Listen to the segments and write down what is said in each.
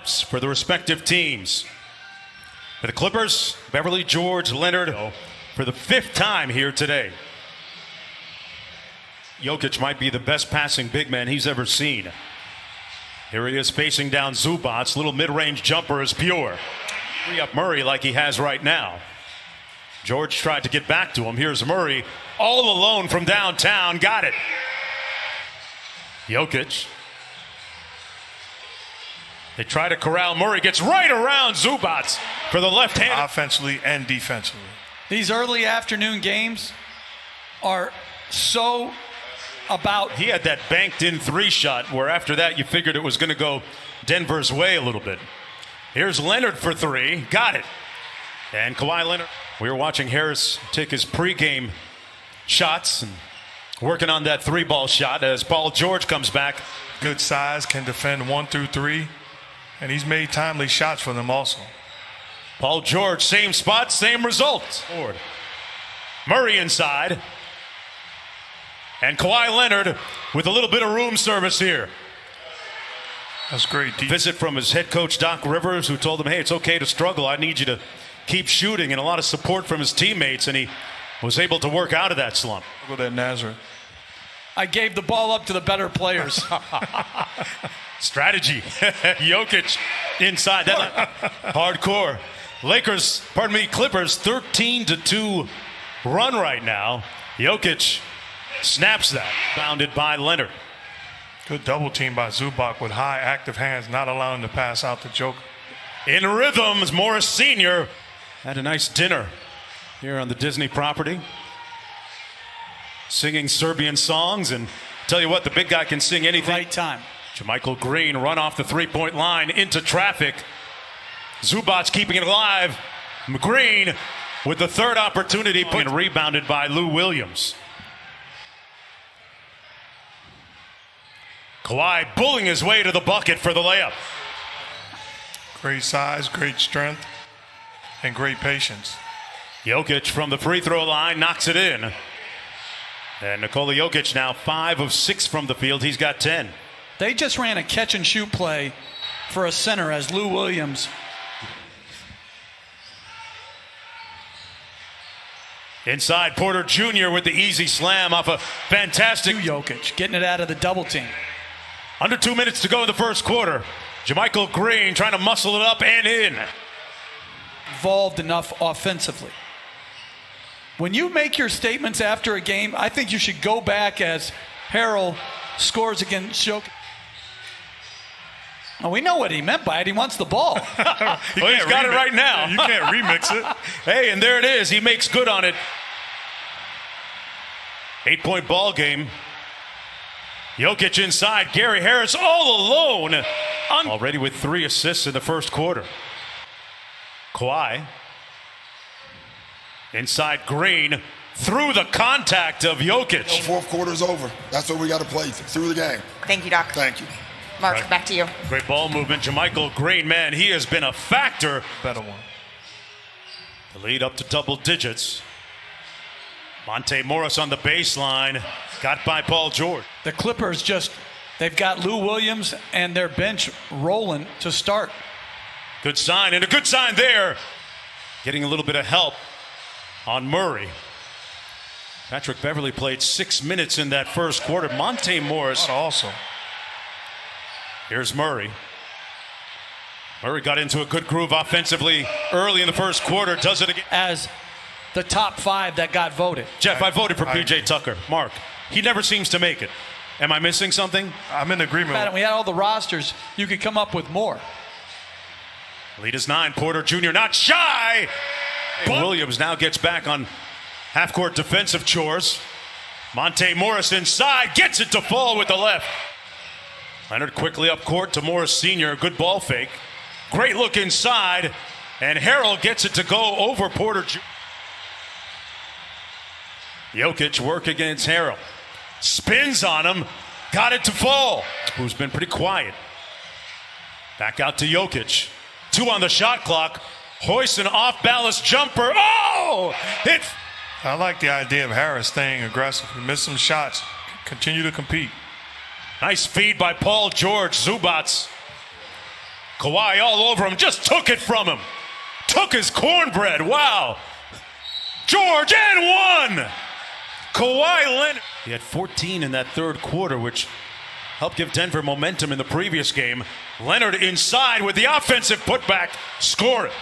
For the respective teams. For the Clippers, Beverly, George, Leonard for the 5th time here today. Jokic might be the best passing big man he's ever seen. Here he is facing down Zubac. Little mid-range jumper is pure. Free up Murray like he has right now. George tried to get back to him. Here's Murray all alone from downtown. Got it. Jokic. They try to corral Murray, gets right around Zubac for the left hand. Offensively and defensively. These early afternoon games are so about. He had that banked in 3 shot where after that you figured it was going to go Denver's way a little bit. Here's Leonard for 3. Got it. And Kawhi Leonard. We were watching Harris take his pregame shots and working on that 3-ball shot as Paul George comes back. Good size, can defend 1 through 3. And he's made timely shots for them also. Paul George, same spot, same result. Murray inside. And Kawhi Leonard with a little bit of room service here. That's great. Visit from his head coach, Doc Rivers, who told him, hey, it's okay to struggle. I need you to keep shooting. And a lot of support from his teammates. And he was able to work out of that slump. Look at that Nazareth. I gave the ball up to the better players. Strategy. Jokic inside. That hardcore. Clippers 13-2 run right now. Jokic snaps that. Bounded by Leonard. Good double team by Zubac with high active hands, not allowing him to pass out to Joker. In rhythms, Morris Sr. had a nice dinner here on the Disney property. Singing Serbian songs, and tell you what, the big guy can sing anything. Right time. JaMychal Green run off the 3-point line into traffic. Zubac keeping it alive. Green with the 3rd opportunity, rebounded by Lou Williams. Kawhi bullying his way to the bucket for the layup. Great size, great strength, and great patience. Jokic from the free throw line knocks it in. And Nikola Jokic now 5 of 6 from the field. He's got 10. They just ran a catch and shoot play for a center as Lou Williams. Inside, Porter Jr. with the easy slam off a fantastic. Jokic getting it out of the double team. Under 2 minutes to go in the first quarter. JaMychal Green trying to muscle it up and in. Involved enough offensively. When you make your statements after a game, I think you should go back as Harrell scores against Jokic. Well, we know what he meant by it. He wants the ball. Well, he's got it right now. You can't remix it. Hey, and there it is. He makes good on it. 8-point ball game. Jokic inside. Gary Harris all alone. Already with 3 assists in the first quarter. Kawhi. Inside Green. Through the contact of Jokic. Fourth quarter's over. That's what we got to play through the game. Thank you, Doc. Thank you. Mark, Right. back to you. Great ball movement. JaMychal Green, man, he has been a factor. Better one. The lead up to double digits. Monte Morris on the baseline. Got by Paul George. The Clippers they've got Lou Williams and their bench rolling to start. Good sign, and a good sign there. Getting a little bit of help on Murray. Patrick Beverly played 6 minutes in that first quarter. Monte Morris Also. Here's Murray. Murray got into a good groove offensively early in the first quarter. Does it again. As the top 5 that got voted. Jeff, I voted for PJ Tucker. Mark, he never seems to make it. Am I missing something? I'm in agreement. We had all the rosters. You could come up with more. Lead is 9. Porter Jr. not shy. Williams now gets back on half-court defensive chores. Monte Morris inside. Gets it to fall with the left. Leonard quickly up court to Morris Sr. Good ball fake. Great look inside. And Harrell gets it to go over Porter Jr. Jokic work against Harrell. Spins on him. Got it to fall. Who's been pretty quiet. Back out to Jokic. 2 on the shot clock. Hoists an off-balance jumper. Oh! I like the idea of Harris staying aggressive. He missed some shots. Continue to compete. Nice feed by Paul George. Zubac Kawhi all over him, just took it from him. Took his cornbread, wow. George and one. Kawhi Leonard. He had 14 in that third quarter, which helped give Denver momentum in the previous game. Leonard inside with the offensive putback, score it.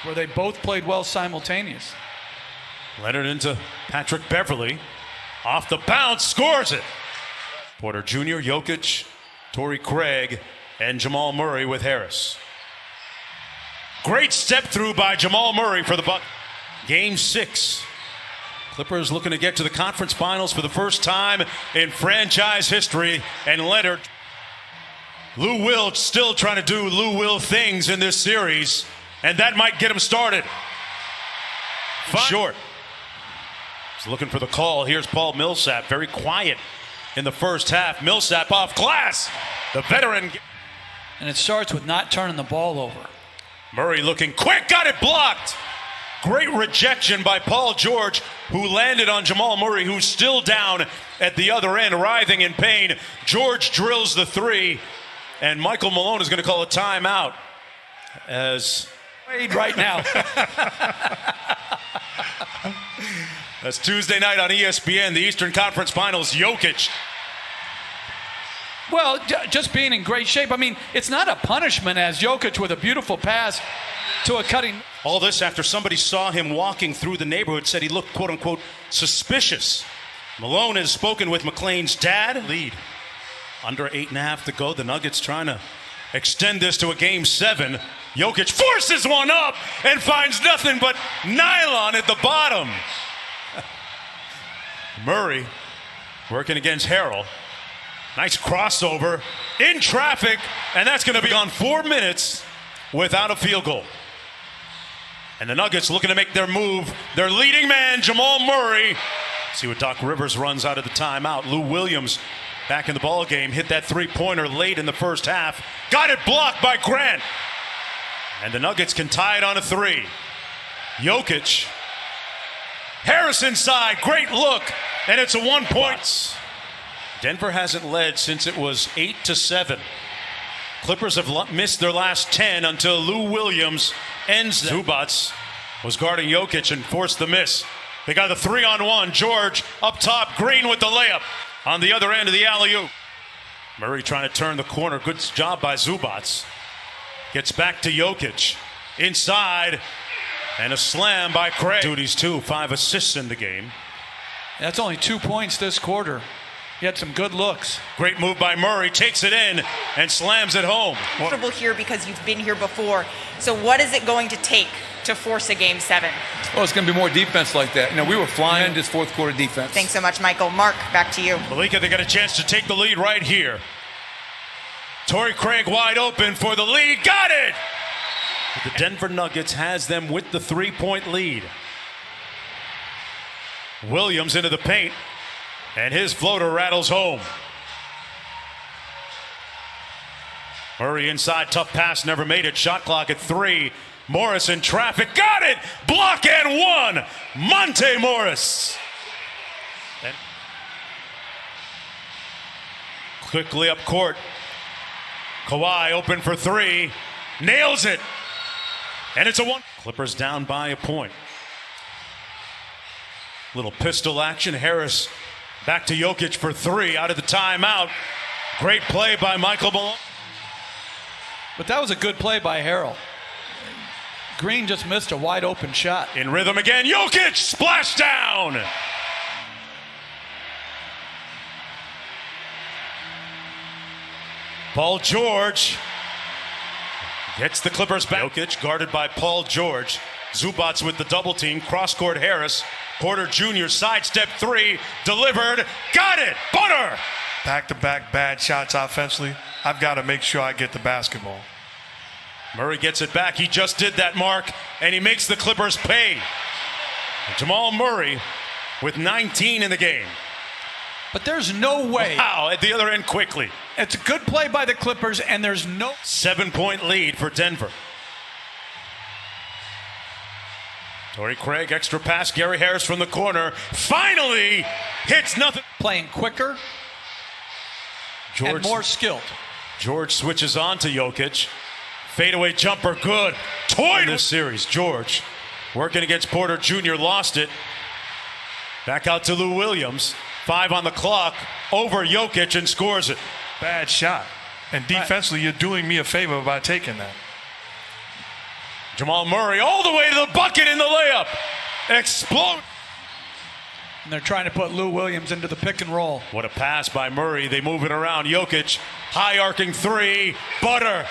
Where they both played well simultaneous. Leonard into Patrick Beverly. Off the bounce, scores it. Porter Jr., Jokic, Torrey Craig, and Jamal Murray with Harris. Great step through by Jamal Murray for the Bucks. Game 6. Clippers looking to get to the conference finals for the first time in franchise history. And Leonard. Lou Will still trying to do Lou Will things in this series. And that might get him started. Short. He's looking for the call. Here's Paul Millsap. Very quiet in the first half. Millsap off glass. The veteran. And it starts with not turning the ball over. Murray looking quick. Got it blocked. Great rejection by Paul George, who landed on Jamal Murray, who's still down at the other end, writhing in pain. George drills the three, and Michael Malone is going to call a timeout as right now. That's Tuesday night on ESPN, the Eastern Conference Finals. Jokic. Well, just being in great shape. I mean, it's not a punishment as Jokic with a beautiful pass to a cutting. All this after somebody saw him walking through the neighborhood, said he looked, quote unquote, suspicious. Malone has spoken with McClain's dad. Lead. Under 8.5 to go. The Nuggets trying to extend this to a game 7. Jokic forces one up and finds nothing but nylon at the bottom. Murray working against Harrell. Nice crossover in traffic, and that's going to be on 4 minutes without a field goal. And the Nuggets looking to make their move. Their leading man, Jamal Murray. See what Doc Rivers runs out of the timeout. Lou Williams back in the ball game. Hit that three-pointer late in the first half. Got it blocked by Grant. And the Nuggets can tie it on a 3. Jokic. Harris inside. Great look. And it's a 1-point. Denver hasn't led since it was 8-7. Clippers have missed their last 10 until Lou Williams ends. Zubac was guarding Jokic and forced the miss. They got the 3-on-1. George up top. Green with the layup on the other end of the alley-oop. Murray trying to turn the corner. Good job by Zubac. Gets back to Jokic. Inside. And a slam by Craig. Duties too. 5 assists in the game. That's only 2 points this quarter. He had some good looks. Great move by Murray. Takes it in and slams it home. Comfortable here because you've been here before. So what is it going to take to force a game 7? Well, it's going to be more defense like that. You know, we were flying this fourth quarter defense. Thanks so much, Michael. Mark, back to you. Malika, they got a chance to take the lead right here. Torrey Craig wide open for the lead. Got it! The Denver Nuggets has them with the 3-point lead. Williams into the paint. And his floater rattles home. Murray inside, tough pass, never made it. Shot clock at 3. Morris in traffic, got it! Block and 1! Monte Morris. And quickly up court. Kawhi open for 3. Nails it. And it's a 1. Clippers down by a point. Little pistol action. Harris back to Jokic for 3 out of the timeout. Great play by Michael Malone. But that was a good play by Harrell. Green just missed a wide open shot. In rhythm again. Jokic splash down. Paul George gets the Clippers back. Jokic guarded by Paul George. Zubac with the double team. Cross-court Harris. Porter Jr. sidestep 3. Delivered. Got it. Butter. Back-to-back bad shots offensively. I've got to make sure I get the basketball. Murray gets it back. He just did that, Mark, and he makes the Clippers pay. Jamal Murray with 19 in the game. But there's no way. Wow, at the other end quickly. It's a good play by the Clippers, and there's no 7-point lead for Denver. Torrey Craig, extra pass. Gary Harris from the corner. Finally hits nothing. Playing quicker and more skilled. George switches on to Jokic. Fadeaway jumper, good. Toy in this series. George working against Porter Jr. lost it. Back out to Lou Williams. 5 on the clock. Over Jokic and scores it. Bad shot. And defensively, you're doing me a favor by taking that. Jamal Murray all the way to the bucket in the layup. Explode. And they're trying to put Lou Williams into the pick and roll. What a pass by Murray. They move it around. Jokic, high arcing 3. Butter.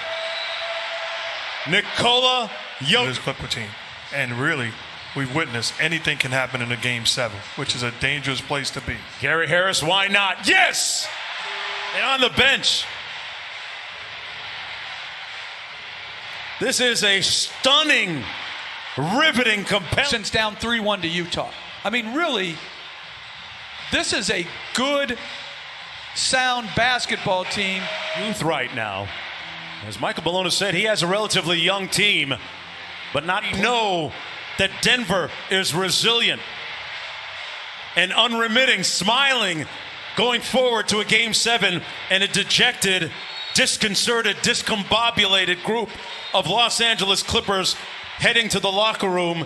Nikola This Jokic. Clipper team. And really, we've witnessed anything can happen in a Game 7, which is a dangerous place to be. Gary Harris, why not? Yes! And on the bench. This is a stunning, riveting, compelling. Since down 3-1 to Utah. I mean, really, this is a good, sound basketball team. Youth right now. As Michael Bologna said, he has a relatively young team, but not know that Denver is resilient and unremitting, smiling, going forward to a Game 7 and a dejected, disconcerted, discombobulated group of Los Angeles Clippers heading to the locker room.